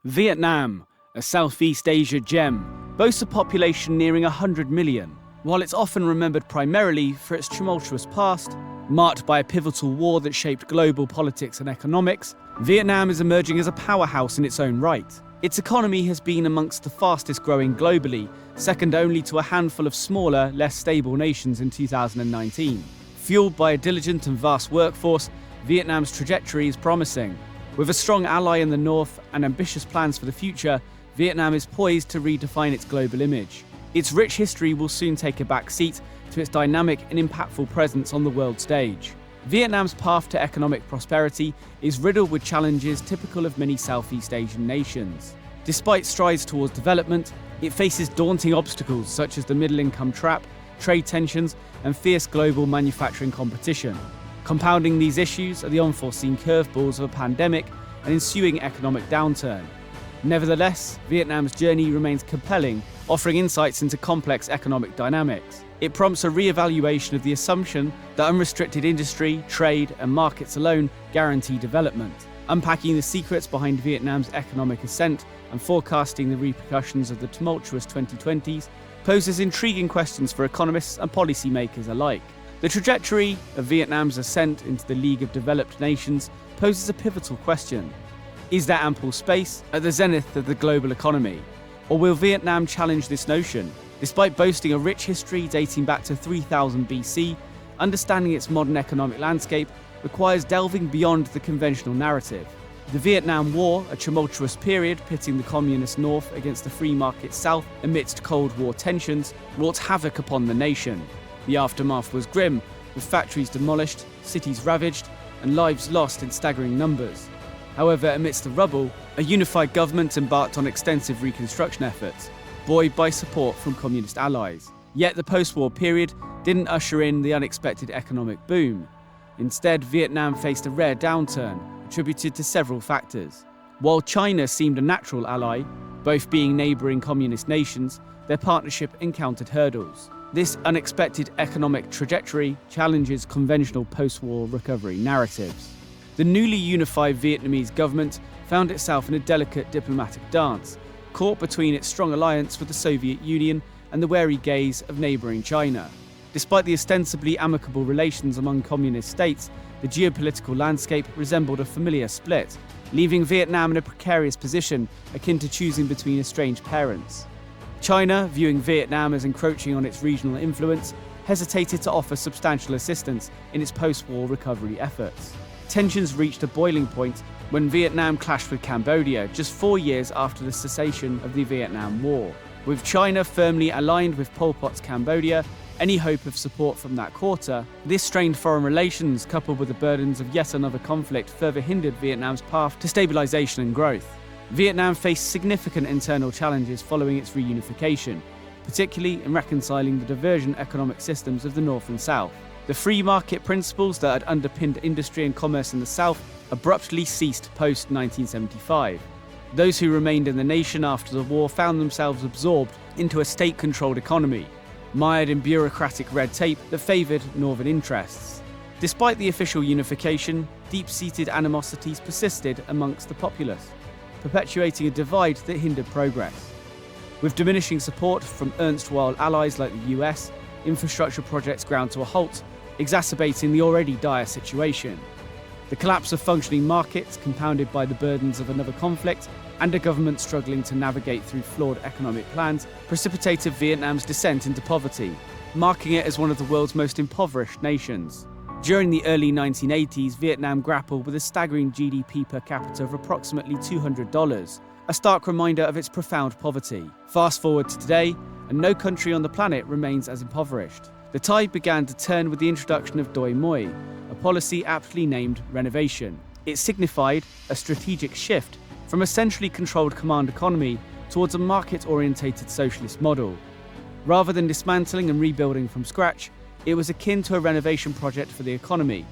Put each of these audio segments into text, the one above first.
Vietnam, a Southeast Asia gem, boasts a population nearing 100 million. While it's often remembered primarily for its tumultuous past, marked by a pivotal war that shaped global politics and economics, Vietnam is emerging as a powerhouse in its own right. Its economy has been amongst the fastest growing globally, second only to a handful of smaller, less stable nations in 2019. Fueled by a diligent and vast workforce, Vietnam's trajectory is promising. With a strong ally in the north and ambitious plans for the future, Vietnam is poised to redefine its global image. Its rich history will soon take a back seat to its dynamic and impactful presence on the world stage. Vietnam's path to economic prosperity is riddled with challenges typical of many Southeast Asian nations. Despite strides towards development, it faces daunting obstacles such as the middle-income trap, trade tensions, and fierce global manufacturing competition. Compounding these issues are the unforeseen curveballs of a pandemic and ensuing economic downturn. Nevertheless, Vietnam's journey remains compelling, offering insights into complex economic dynamics. It prompts a re-evaluation of the assumption that unrestricted industry, trade, and markets alone guarantee development. Unpacking the secrets behind Vietnam's economic ascent and forecasting the repercussions of the tumultuous 2020s poses intriguing questions for economists and policymakers alike. The trajectory of Vietnam's ascent into the League of Developed Nations poses a pivotal question. Is there ample space at the zenith of the global economy? Or will Vietnam challenge this notion? Despite boasting a rich history dating back to 3000 BC, understanding its modern economic landscape requires delving beyond the conventional narrative. The Vietnam War, a tumultuous period pitting the communist North against the free market South amidst Cold War tensions, wrought havoc upon the nation. The aftermath was grim, with factories demolished, cities ravaged, and lives lost in staggering numbers. However, amidst the rubble, a unified government embarked on extensive reconstruction efforts, buoyed by support from communist allies. Yet the post-war period didn't usher in the unexpected economic boom. Instead, Vietnam faced a rare downturn, attributed to several factors. While China seemed a natural ally, both being neighbouring communist nations, their partnership encountered hurdles. This unexpected economic trajectory challenges conventional post-war recovery narratives. The newly unified Vietnamese government found itself in a delicate diplomatic dance, caught between its strong alliance with the Soviet Union and the wary gaze of neighbouring China. Despite the ostensibly amicable relations among communist states, the geopolitical landscape resembled a familiar split, leaving Vietnam in a precarious position akin to choosing between estranged parents. China, viewing Vietnam as encroaching on its regional influence, hesitated to offer substantial assistance in its post-war recovery efforts. Tensions reached a boiling point when Vietnam clashed with Cambodia just 4 years after the cessation of the Vietnam War. With China firmly aligned with Pol Pot's Cambodia, any hope of support from that quarter, this strained foreign relations coupled with the burdens of yet another conflict further hindered Vietnam's path to stabilization and growth. Vietnam faced significant internal challenges following its reunification, particularly in reconciling the divergent economic systems of the North and South. The free market principles that had underpinned industry and commerce in the South abruptly ceased post-1975. Those who remained in the nation after the war found themselves absorbed into a state-controlled economy, mired in bureaucratic red tape that favoured northern interests. Despite the official unification, deep-seated animosities persisted amongst the populace, perpetuating a divide that hindered progress. With diminishing support from erstwhile allies like the US, infrastructure projects ground to a halt, exacerbating the already dire situation. The collapse of functioning markets, compounded by the burdens of another conflict, and a government struggling to navigate through flawed economic plans, precipitated Vietnam's descent into poverty, marking it as one of the world's most impoverished nations. During the early 1980s, Vietnam grappled with a staggering GDP per capita of approximately $200, a stark reminder of its profound poverty. Fast forward to today, and no country on the planet remains as impoverished. The tide began to turn with the introduction of Doi Moi, a policy aptly named renovation. It signified a strategic shift from a centrally controlled command economy towards a market-orientated socialist model. Rather than dismantling and rebuilding from scratch, it was akin to a renovation project for the economy,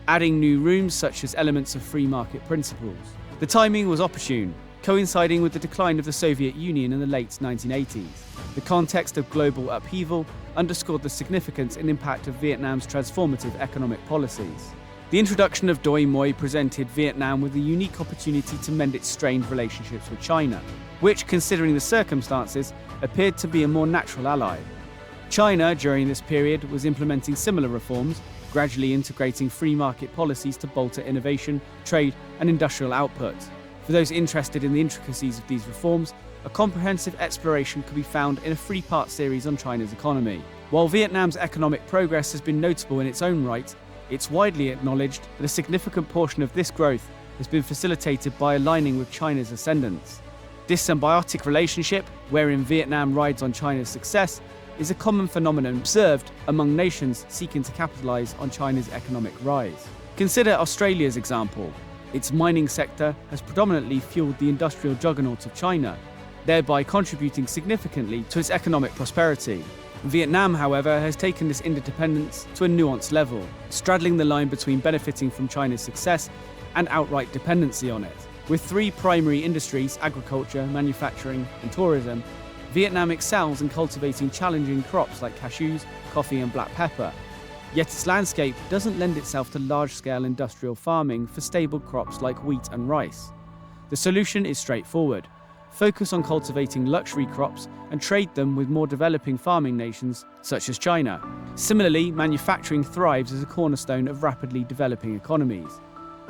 adding new rooms such as elements of free market principles. The timing was opportune, coinciding with the decline of the Soviet Union in the late 1980s. The context of global upheaval underscored the significance and impact of Vietnam's transformative economic policies. The introduction of doi moi presented Vietnam with a unique opportunity to mend its strained relationships with China, which, considering the circumstances, appeared to be a more natural ally. China, during this period, was implementing similar reforms, gradually integrating free market policies to bolster innovation, trade, and industrial output. For those interested in the intricacies of these reforms, a comprehensive exploration could be found in a three-part series on China's economy. While Vietnam's economic progress has been notable in its own right, it's widely acknowledged that a significant portion of this growth has been facilitated by aligning with China's ascendance. This symbiotic relationship, wherein Vietnam rides on China's success, is a common phenomenon observed among nations seeking to capitalize on China's economic rise. Consider Australia's example. Its mining sector has predominantly fueled the industrial juggernaut of China, thereby contributing significantly to its economic prosperity. Vietnam, however, has taken this interdependence to a nuanced level, straddling the line between benefiting from China's success and outright dependency on it. With three primary industries, agriculture, manufacturing, and tourism, Vietnam excels in cultivating challenging crops like cashews, coffee, and black pepper. Yet its landscape doesn't lend itself to large-scale industrial farming for stable crops like wheat and rice. The solution is straightforward. Focus on cultivating luxury crops and trade them with more developing farming nations such as China. Similarly, manufacturing thrives as a cornerstone of rapidly developing economies.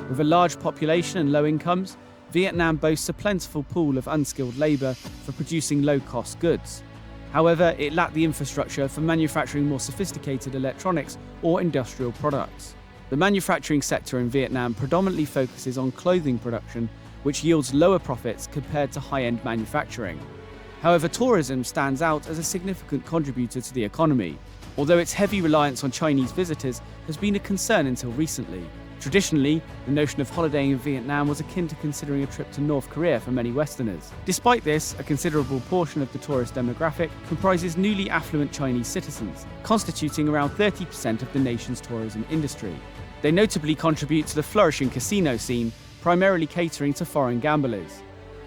With a large population and low incomes, Vietnam boasts a plentiful pool of unskilled labour for producing low-cost goods. However, it lacked the infrastructure for manufacturing more sophisticated electronics or industrial products. The manufacturing sector in Vietnam predominantly focuses on clothing production, which yields lower profits compared to high-end manufacturing. However, tourism stands out as a significant contributor to the economy, although its heavy reliance on Chinese visitors has been a concern until recently. Traditionally, the notion of holidaying in Vietnam was akin to considering a trip to North Korea for many Westerners. Despite this, a considerable portion of the tourist demographic comprises newly affluent Chinese citizens, constituting around 30% of the nation's tourism industry. They notably contribute to the flourishing casino scene, primarily catering to foreign gamblers.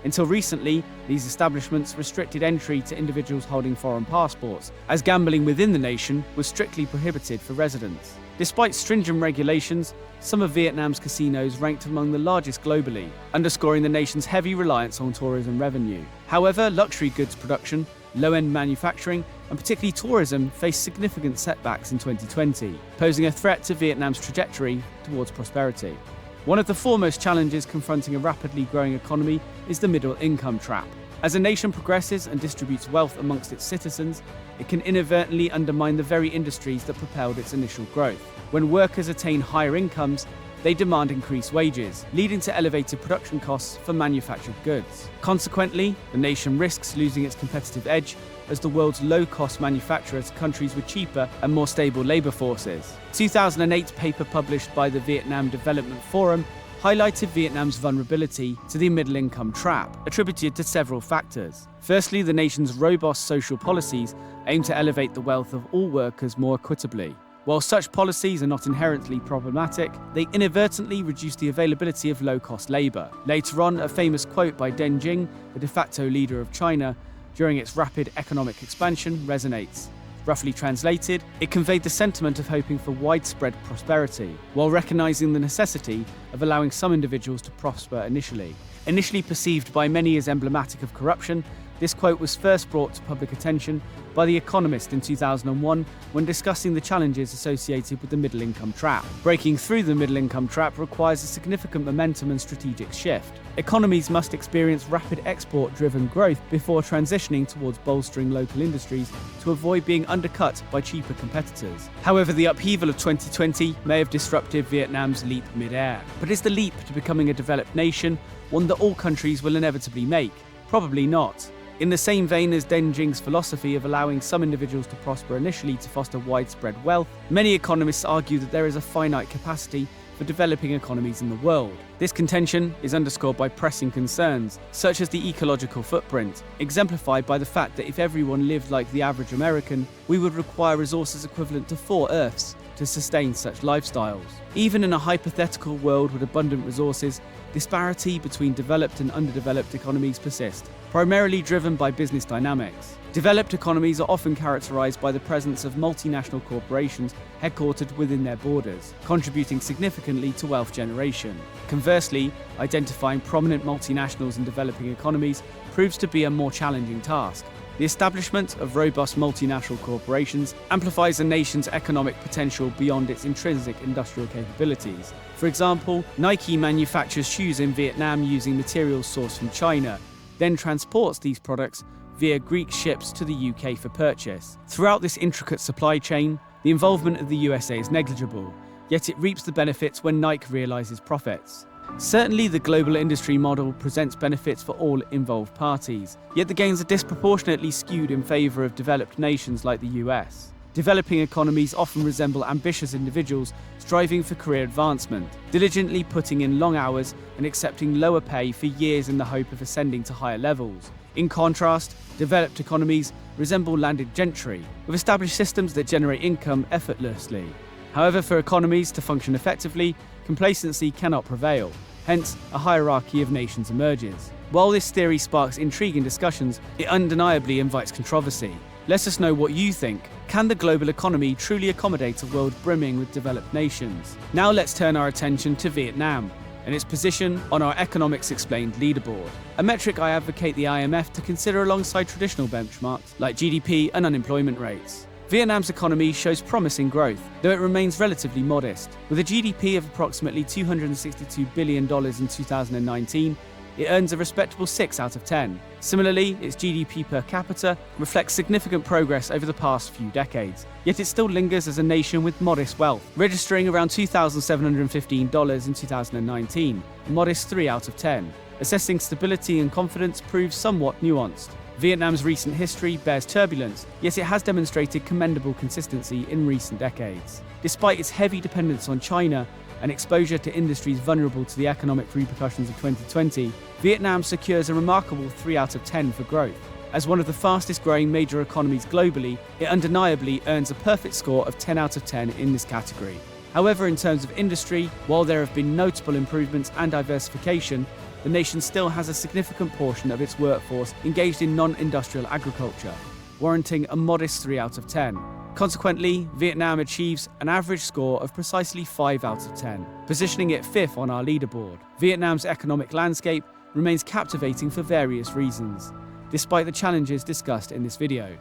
Until recently, these establishments restricted entry to individuals holding foreign passports, as gambling within the nation was strictly prohibited for residents. Despite stringent regulations, some of Vietnam's casinos ranked among the largest globally, underscoring the nation's heavy reliance on tourism revenue. However, luxury goods production, low-end manufacturing, and particularly tourism faced significant setbacks in 2020, posing a threat to Vietnam's trajectory towards prosperity. One of the foremost challenges confronting a rapidly growing economy is the middle income trap. As a nation progresses and distributes wealth amongst its citizens, it can inadvertently undermine the very industries that propelled its initial growth. When workers attain higher incomes, they demand increased wages, leading to elevated production costs for manufactured goods. Consequently, the nation risks losing its competitive edge as the world's low-cost manufacturer to countries with cheaper and more stable labour forces. A 2008 paper published by the Vietnam Development Forum highlighted Vietnam's vulnerability to the middle-income trap, attributed to several factors. Firstly, the nation's robust social policies aim to elevate the wealth of all workers more equitably. While such policies are not inherently problematic, they inadvertently reduce the availability of low-cost labour. Later on, a famous quote by Deng Xiaoping, the de facto leader of China, during its rapid economic expansion resonates. Roughly translated, it conveyed the sentiment of hoping for widespread prosperity, while recognizing the necessity of allowing some individuals to prosper initially. Initially perceived by many as emblematic of corruption, this quote was first brought to public attention by The Economist in 2001 when discussing the challenges associated with the middle-income trap. Breaking through the middle-income trap requires a significant momentum and strategic shift. Economies must experience rapid export-driven growth before transitioning towards bolstering local industries to avoid being undercut by cheaper competitors. However, the upheaval of 2020 may have disrupted Vietnam's leap mid-air. But is the leap to becoming a developed nation one that all countries will inevitably make? Probably not. In the same vein as Deng Xiaoping's philosophy of allowing some individuals to prosper initially to foster widespread wealth, many economists argue that there is a finite capacity for developing economies in the world. This contention is underscored by pressing concerns, such as the ecological footprint, exemplified by the fact that if everyone lived like the average American, we would require resources equivalent to 4 Earths to sustain such lifestyles. Even in a hypothetical world with abundant resources, disparity between developed and underdeveloped economies persist, primarily driven by business dynamics. Developed economies are often characterized by the presence of multinational corporations headquartered within their borders, contributing significantly to wealth generation. Conversely, identifying prominent multinationals in developing economies proves to be a more challenging task. The establishment of robust multinational corporations amplifies a nation's economic potential beyond its intrinsic industrial capabilities. For example, Nike manufactures shoes in Vietnam using materials sourced from China, then transports these products via Greek ships to the UK for purchase. Throughout this intricate supply chain, the involvement of the USA is negligible, yet it reaps the benefits when Nike realizes profits. Certainly, the global industry model presents benefits for all involved parties, yet the gains are disproportionately skewed in favor of developed nations like the US. Developing economies often resemble ambitious individuals striving for career advancement, diligently putting in long hours and accepting lower pay for years in the hope of ascending to higher levels. In contrast, developed economies resemble landed gentry, with established systems that generate income effortlessly. However, for economies to function effectively, complacency cannot prevail. Hence, a hierarchy of nations emerges. While this theory sparks intriguing discussions, it undeniably invites controversy. Let us know what you think. Can the global economy truly accommodate a world brimming with developed nations? Now let's turn our attention to Vietnam and its position on our Economics Explained leaderboard, a metric I advocate the IMF to consider alongside traditional benchmarks like GDP and unemployment rates. Vietnam's economy shows promising growth, though it remains relatively modest. With a GDP of approximately $262 billion in 2019, it earns a respectable 6 out of 10. Similarly, its GDP per capita reflects significant progress over the past few decades, yet it still lingers as a nation with modest wealth, registering around $2,715 in 2019, a modest 3 out of 10. Assessing stability and confidence proves somewhat nuanced. Vietnam's recent history bears turbulence, yet it has demonstrated commendable consistency in recent decades. Despite its heavy dependence on China and exposure to industries vulnerable to the economic repercussions of 2020, Vietnam secures a remarkable 3 out of 10 for growth. As one of the fastest growing major economies globally, it undeniably earns a perfect score of 10 out of 10 in this category. However, in terms of industry, while there have been notable improvements and diversification, the nation still has a significant portion of its workforce engaged in non-industrial agriculture, warranting a modest 3 out of 10. Consequently, Vietnam achieves an average score of precisely 5 out of 10, positioning it 5th on our leaderboard. Vietnam's economic landscape remains captivating for various reasons, despite the challenges discussed in this video.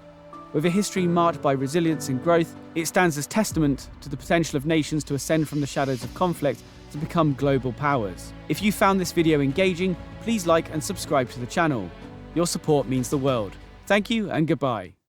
With a history marked by resilience and growth, it stands as testament to the potential of nations to ascend from the shadows of conflict to become global powers. If you found this video engaging, please like and subscribe to the channel. Your support means the world. Thank you and goodbye.